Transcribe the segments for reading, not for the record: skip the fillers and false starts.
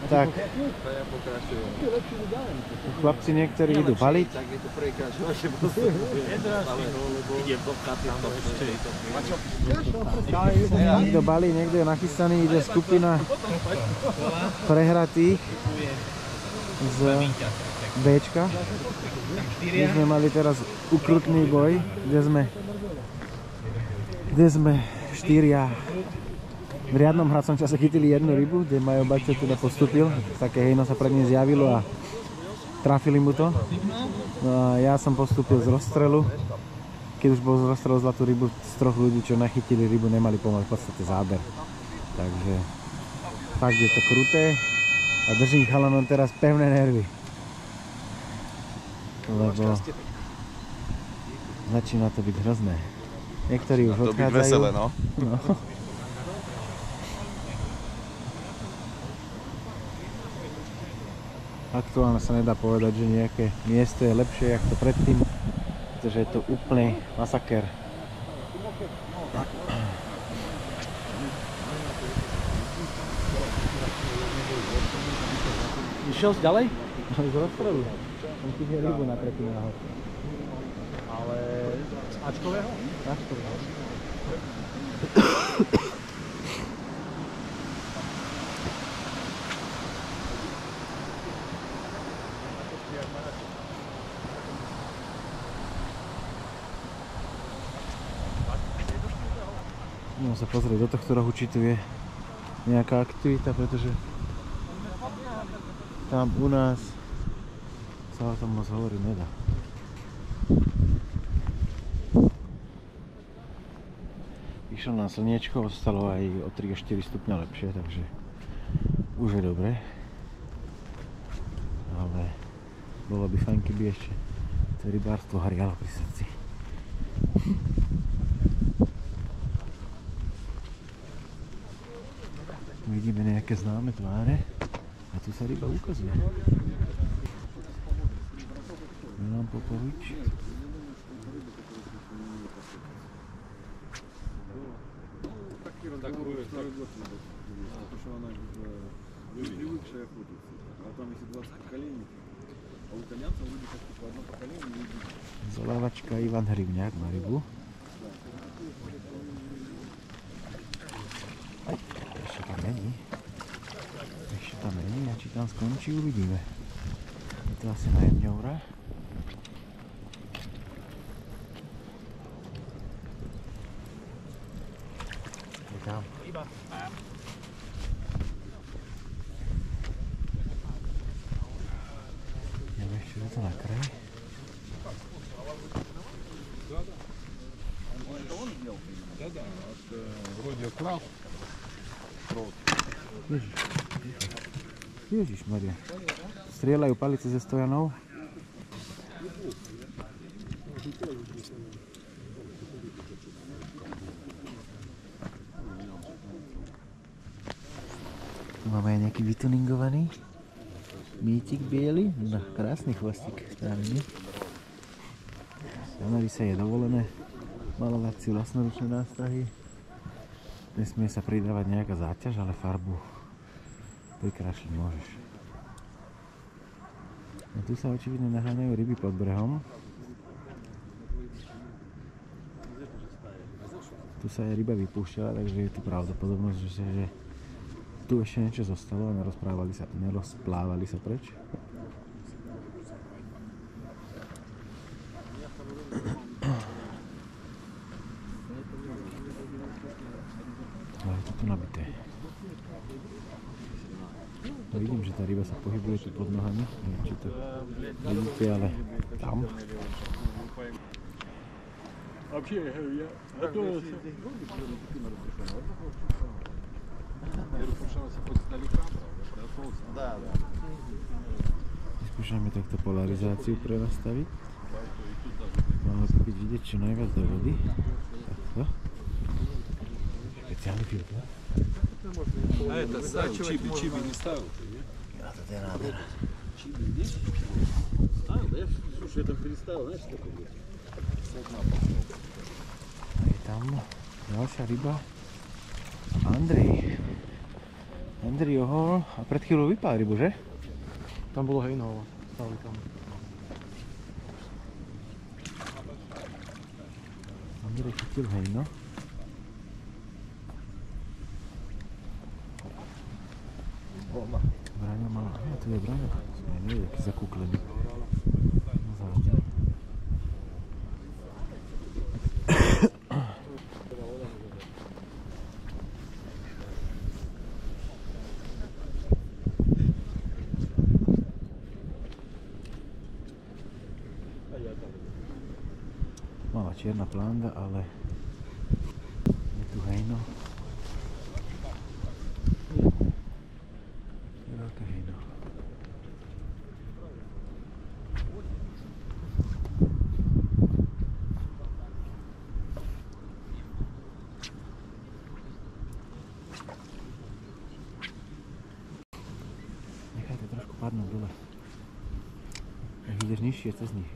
Tak. Chlapci niektorí idú baliť. Niekto balí, niekto je nachystaný, ide skupina prehratých z Bčka. My sme mali teraz ukrutný boj, kde sme štyria v riadnom hracom čase chytili jednu rybu, kde Majo Baťo teda postupil. Také hejno sa pred ním zjavilo a trafili mu to. No a ja som postupil z rozstrelu. Keď už bol z rozstrelu zlatú rybu, z troch ľudí, čo nachytili rybu, nemali pomaly v podstate záber. Takže fakt je to kruté a držím chalanom teraz pevné nervy. Lebo začína to byť hrozné. Niektorí už odchádzajú. To byť veselé, no. Aktuálne sa nedá povedať, že nejaké miesto je lepšie ako to predtým, pretože je to úplný masaker. Išiel si ďalej? Z rozstrelu. Som chytil rybu na tretinu nahod. Ale z Ačkového? Ačkového. Môžem sa pozrieť do tohto rohu, či tu je nejaká aktivita, pretože tam u nás sa o tom moc hovoriť nedá. Vyšlo nám slniečko, ostalo aj o 3-4 stupňa lepšie, takže už je dobre. Ale bolo by fajn, keby ešte to rybárstvo hrialo pri srdci. Vidíme nejaké známe tváre a tu sa ryba ukazuje. Milan Popovič. Zolávačka Ivan Hrivňák na rybu. Ešte tam není a či tam skončí, uvidíme. Je to asi na jemňoura. Je tam. Ideme ešte do to na kraj. Ježišmaria. Strieľajú palice ze stojanov. Tu máme aj nejaký vytuningovaný mítik biely. No, krásny chvostík stálený. Janovi sa je dovolené malovať si vlastnoručné nástrahy. Nesmie sa pridávať nejaká záťaž, ale farbu prikrášliť môžeš. A tu sa očividne naháňajú ryby pod brehom. Tu sa aj ryba vypúšťala, takže je tu pravdepodobnosť, že tu ešte niečo zostalo a nerozplávali sa preč. Ale je to tu nabité. Vidím, že tá ryba sa pohybuje tu pod nohami. Neviem, či to vidíte, ale tam. Skúšame takto polarizáciu prenastaviť. Máme byť vidieť čo najviac do vody. Takto. Špeciálny filtr. А это ставил, чиби не ставил? А то ты надо. Чиби здесь? А, да я, слушай, это переставил, знаешь, такой будет? A je tam ďalšia ryba. Andrej. Andrew Hall a pred chvíľou vypál rybu, že? Tam bolo hejno, stáli tam. Andrej chytil hejno. Braňo mal, tu je Braňo. Sme nevie, aký zakúklený. Malá čierna planda, ale je tu hejno. Je veľké hejno. Nechaj to trošku padnúť dole. Nech ideš nižšie cez nich.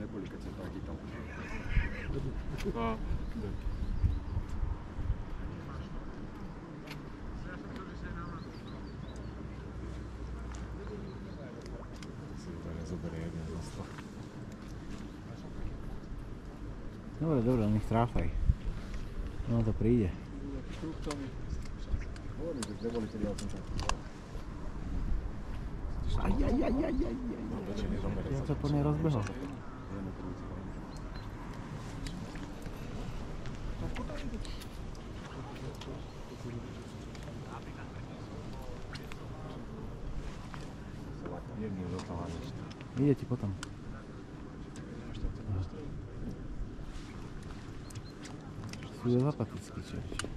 Neboli, keď som to chytal. Dobre, dobre, nech tráfaj. No to príde. Hovorím, že neboli, keď ja som čakal. Ajajajajajaj. Ja sa po nej rozbehol. Ide ti potom. Sú zapatický čerč.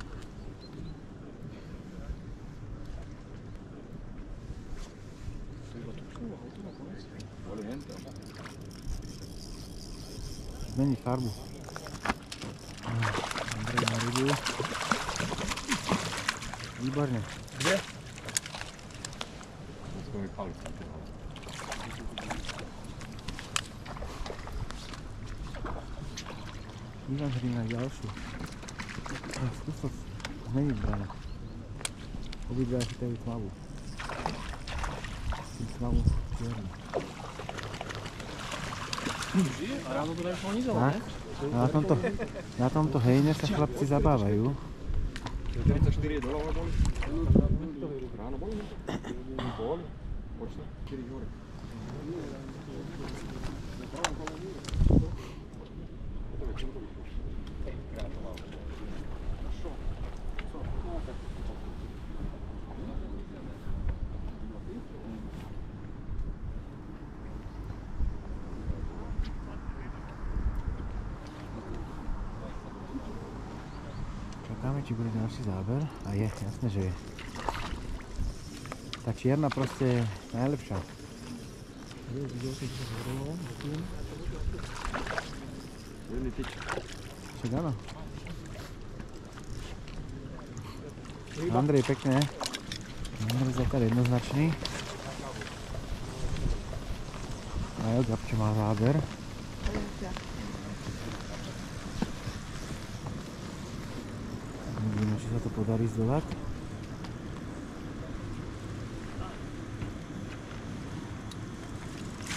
Zmeniť farbu. Andrej na rybu. Výborne. Kde? Musíme mi paliť. Ivan hry na ďalšiu. Skús to zmeniť, Brane. Obidva chytajú tmavu. Tým tmavu čiernu. A ráno to dajú ponizol, Tak. Na tomto hejne sa chlapci zabávajú. 34 je doľava boli? Ráno boli? Boli? Počne? 4 hore. Čakáme, či bude ďalší záber. A je, jasné, že je. Tá čierna proste je najlepšia. Však áno. Andrej, pekne. Andrej zakár jednoznačný. A jo, Gabčo má záber. Uvidíme, či sa to podarí zdolať.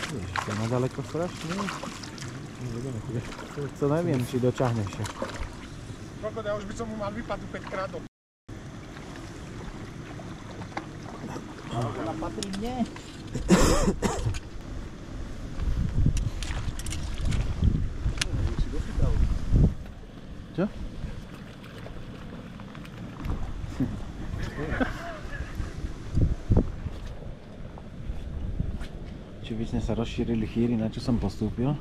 Ježiš, to je nadaleko strašne. To neviem, či dočahneš. Koľko, ja už by som mu mal vypadnúť 5 krát do... Ale patrí mne. Čo? Či by sme sa rozšírili chýry, na čo som postúpil?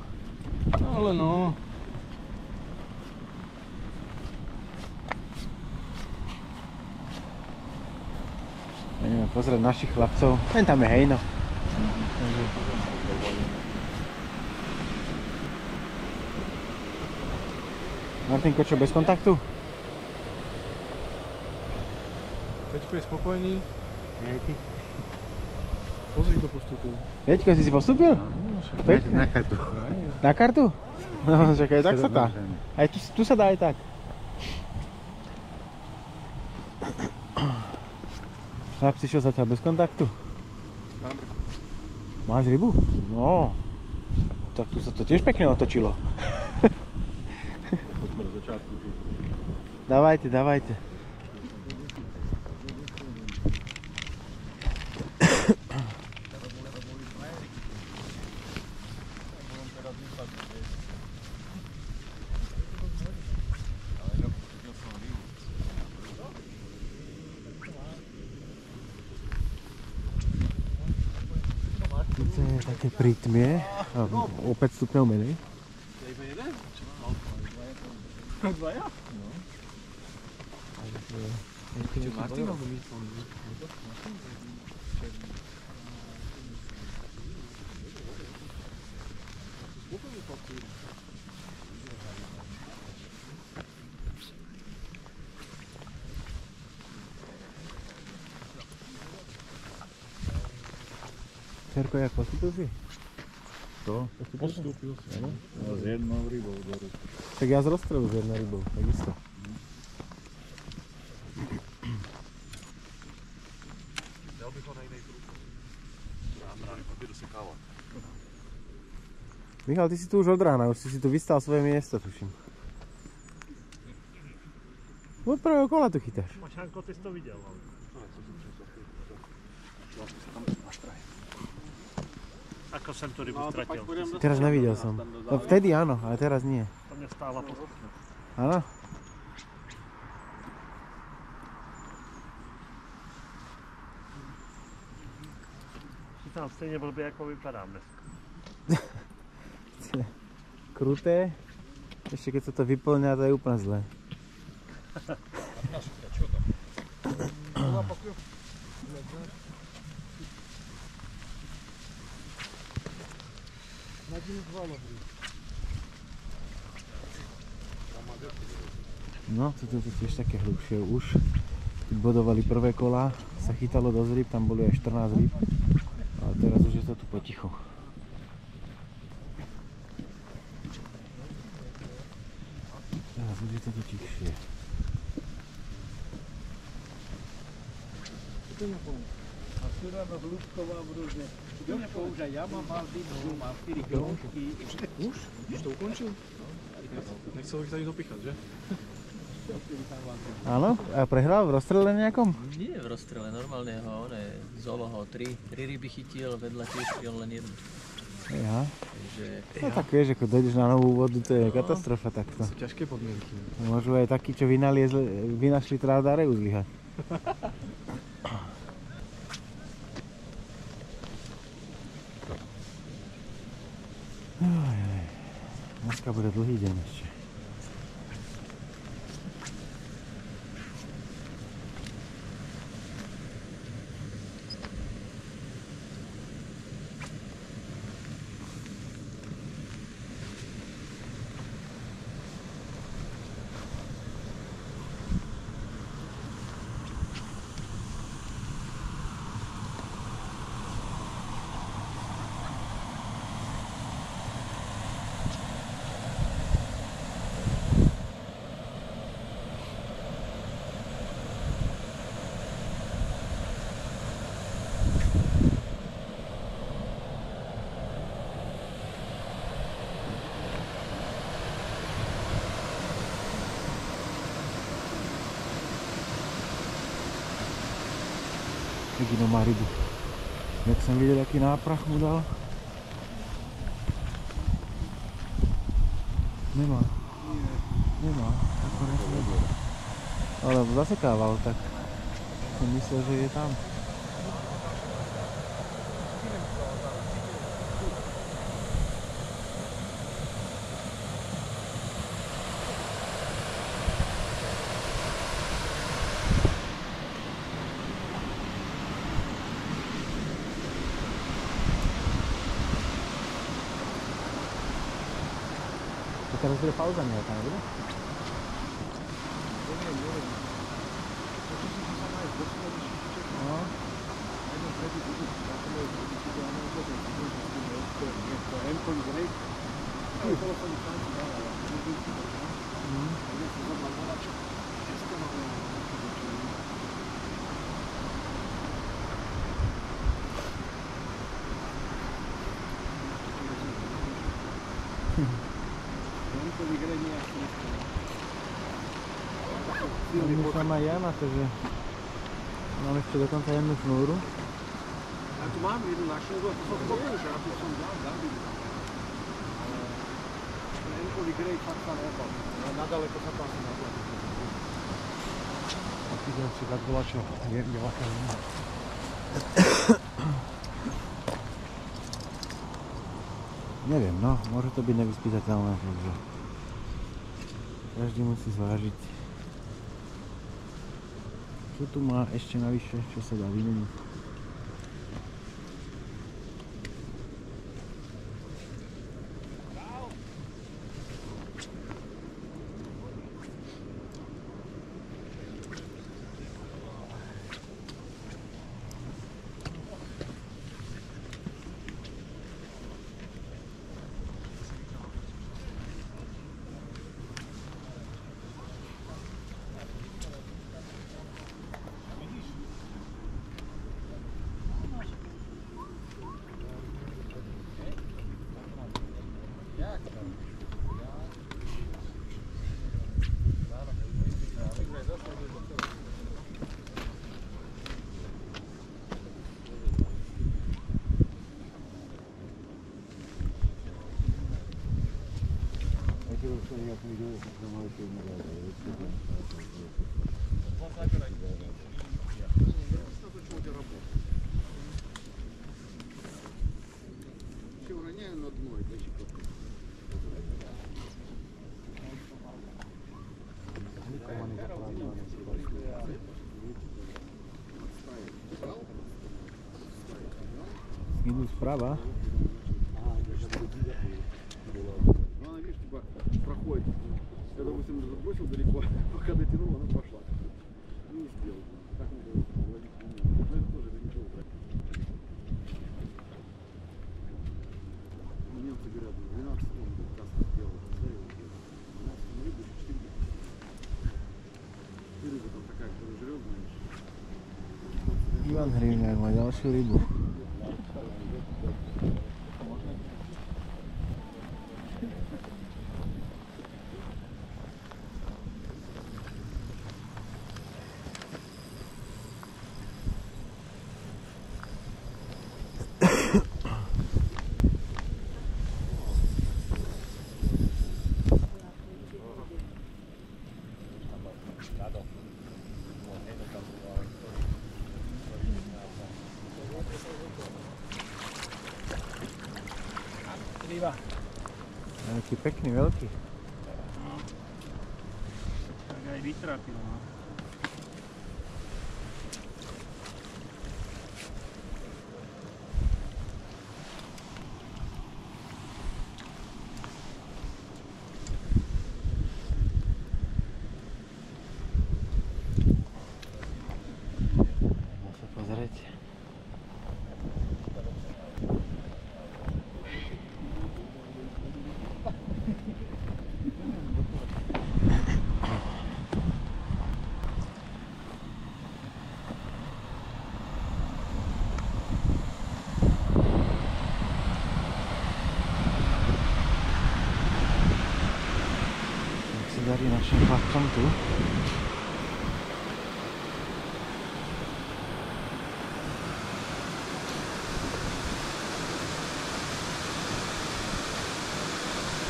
Ale no. Ideme pozrieť našich chlapcov. Ten tam je hejno. Martinko, čo, bez kontaktu? Peťko je spokojný. Hej, ty. Pozri, kto postupil. Peťko, si postúpil? Na kartu. Na kartu? No, čakaj, tak sa dá. Aj tu sa dá aj tak. Chlapci, čo zatiaľ bez kontaktu? Máš rybu? No. Tak tu sa to tiež pekne otočilo. Poďme do začiatku. Dávajte, dávajte. To je také pri tmie, o 5 stupňov menej. Dvaja? Cerko, jak postupil si? To? Postúpil si. Áno. S jednou rybou do ruky. Tak ja z rozstrelu s jednou rybou, takisto. Dal bych ho na inej ruku. Vyjdu si káva. Michal, ty si tu už od rána, už si tu vystal svoje miesto, tuším. Od prvého kola tu chytáš. Mašánko, ty jsi to viděl. Ako jsem tu rybu ztratil. Teraz nevidel som. No vtedy áno, ale teraz nie. To mě stála postupně. Áno? Chytám stejně blbě, jako vypadám dneska. Kruté. Ešte keď sa to vyplňa, to je úplne zlé. No, toto je tiež také hlubšie už. Keď bodovali prvé kola, sa chytalo dosť rýb, tam boli aj 14 rýb. Ale teraz už je to tu potichu. Teraz už je to tu tichšie. A tu ráno hlúbko mám rôzne. Jožko už aj ja mám Malvinu, mám 4 kroužky. Už? Už to ukončil? Nechcel ich tady dopíchať, že? Áno? A prehral v rozstrele nejakom? Nie v rozstrele, normálne ho, Zolo ho 3 ryby chytil, vedľa tiež on len jednu. Ja. Takže, No tak vieš, ako dojdeš na novú vodu, to je katastrofa takto. Sú ťažké podmienky. Môžu aj takí, čo vynašli trávdareu zlyhať. Dneska bude dlhý deň ešte. Gino má rybu. Jak jsem viděl, jaký náprach mu dal. Nemá. Nemá. Ale zasekával, tak jsem myslel, že je tam. Teraz bude pauza nejaká, nebude? No. to vygrenie asi neskôr. Myslím aj ja na to, že mám ešte dokonca jednu šnúru. Ja tu mám jednu na šnúru a to som spomenul, že ja tu som dal. Enkový grej fakt sa nepal. Nadaleko sa tam naplatí. A ty si tak bola čo? Je ľahká zima. Neviem, no, môže to byť nevyspytateľné, takže každý musí zvážiť, čo tu má ešte navyše, čo sa dá vymeniť. Все уроняю на дно и дальше копаю. Idú sprava. Ну, она, видишь, типа проходит. Я, допустим, забросил далеко, пока дотянул, она пошла. Не успел. Так надо ловить. Но это тоже это ничего убрать. Немцы говорят, 12 секунд каска сделала. 12 рыбы, 4 рыбы. И рыба там такая, которая жрет, знаешь. Ivan Hrivňák má ďalšiu rybu. Taký pekný, veľký. Tak aj vytrapil, no. Dá sa pozrieť. Darí našim chlapcom tu.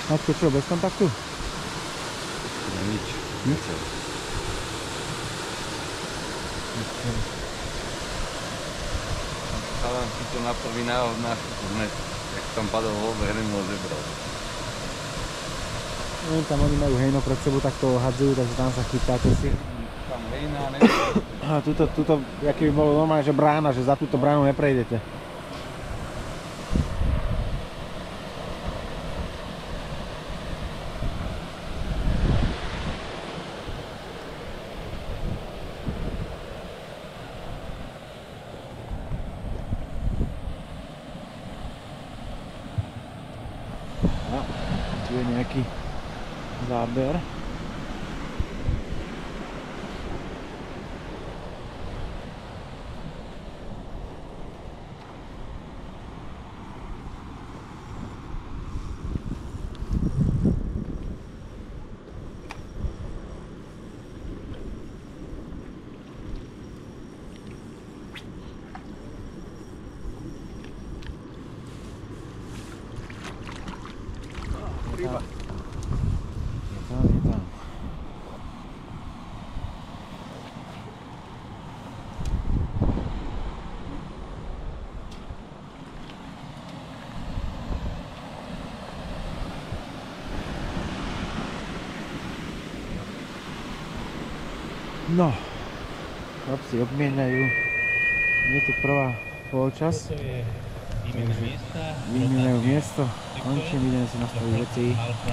Maťko, čo, bez kontaktu? Nič. Nič? Chalan si to napomína od náš turnet, jak tam padol vo hrenu o zebro. Tam oni majú hejno pred sebou, tak to hadzujú, takže tam sa chytáte si. Tam hejna, neviem. A tuto, aký by bolo normálne, že brána, že za túto bránu neprejdete. A tu je nejaký záber. No, chlapci obmieniajú. Je tu prvá polčas. Vymieňajú miesto. Končím, ideme si nastaviť veci.